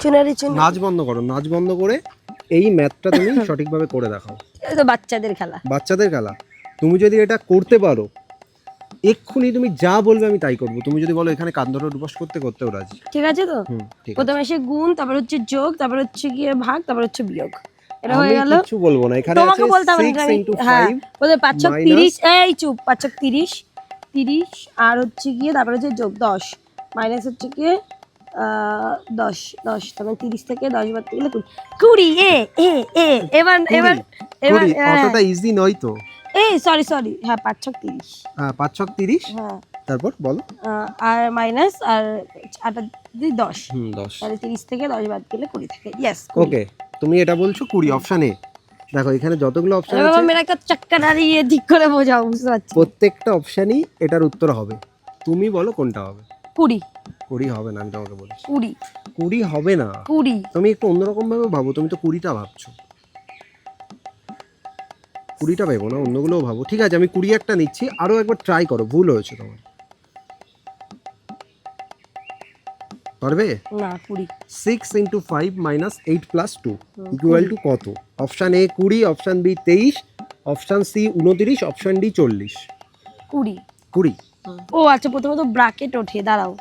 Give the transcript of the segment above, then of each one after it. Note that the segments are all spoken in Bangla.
চুনারি চুনারি নাচ বন্ধ করো, নাচ বন্ধ করে এই ম্যাথটা তুমি সঠিকভাবে করে দেখাও। এটা তো বাচ্চাদের খেলা। বাচ্চাদের খেলা। তুমি যদি এটা করতে পারো এক্ষুনি তুমি যা বলবে আমি তাই করবো। তুমি যদি বলো এখানে কান ধরে উঠবাস করতেও রাজি। ঠিক আছে তো? ঠিক আছে। প্রথমে এসে গুণ, তারপর হচ্ছে যোগ, তারপর হচ্ছে গিয়ে ভাগ, তারপর হচ্ছে বিয়োগ। এটা হয়ে গেল। আমি কিছু বলবো না, এখানে আছে তোমাকে বলতে হবে 6 না। * হ্যাঁ 5 প্রথমে 5 ছক minus 30, এই চুপ, 5 ছক 30, 30 আর হচ্ছে গিয়ে তারপর হচ্ছে যোগ 10 মাইনাস হচ্ছে গিয়ে 10 10, তারপর 30 থেকে 10 বাদ দিলে 20। এ এ এ এবার এবার এবার কুড়ি। অতটা ইজি নয় তো। এই সরি হ্যাঁ 5 ছক 30। হ্যাঁ 5 ছক 30। হ্যাঁ তারপর বলো। আর মাইনাস আর 8 দিয়ে 10, 10। তাহলে 30 থেকে 10 বাদ দিলে 20 থাকে। ইয়েস ওকে, তুমি এটা বলছো 20 অপশন এ। দেখো এখানে যতগুলো অপশন বাবা আছে মেরা কা চাক্কা দাঁড়িয়ে ঠিক করে বোঝাও, বুঝতে পারছি। প্রত্যেকটা অপশনই এটার উত্তর হবে। তুমি বলো কোনটা হবে। 20 20 হবে না, আমি তোমাকে বলছি 20 20 হবে না। 20 তুমি একটু অন্যরকম ভাবে ভাবো, তুমি তো 20টা ভাবছো। 20টা ভেবো না, অন্যগুলোও ভাবো। ঠিক আছে আমি 20 একটা নিচ্ছি, আরো একবার ট্রাই করো, ভুল হয়েছে তোমার। পারবে? না 20। 6 * 5 - 8 + 2 = কত? Option A 20, option B 23, option C 29, option D 40। 20। 20। ও আচ্ছা, প্রথমে তো ব্র্যাকেট ওঠে। দাঁড়াও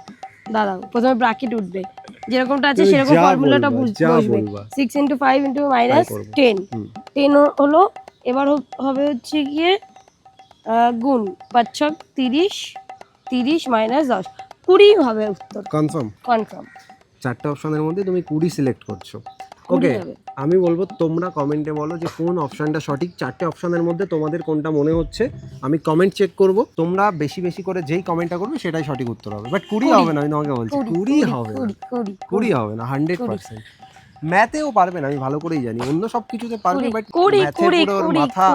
প্রথমে ব্র্যাকেট উঠবে, যেরকমটা আছে তুমি সেরকম যা ফর্মুলাটা বলবা, যা বসবে। বলবা 6 * 5 * তাই করবো। 10 হুম। 10 হলো। এবার হবে হচ্ছে গিয়ে গুণ 5 ছক 30, 30 মাইনাস 10, 20 হবে উত্তর। কনফার্ম? কনফার্ম। চারটে অপশনের মধ্যে তুমি 20 সিলেক্ট করছো। 20 ওকে, হবে। আমি বলবো তোমরা কমেন্টে বলো যে কোন অপশনটা সঠিক। চারটে অপশনের মধ্যে তোমাদের কোনটা মনে হচ্ছে। আমি কমেন্ট চেক করব, তোমরা বেশি বেশি করে যেই কমেন্টটা করবে সেটাই সঠিক উত্তর হবে। বাট 20 হবে না, আমি তোমাকে বলছি 20 হবে না। 20 হবে না 100%। ম্যাথেও পারবে না, আমি ভালো করেই জানি। অন্য সব কিছুতে পারবে, বাট ম্যাথে পুরো ওর মাথা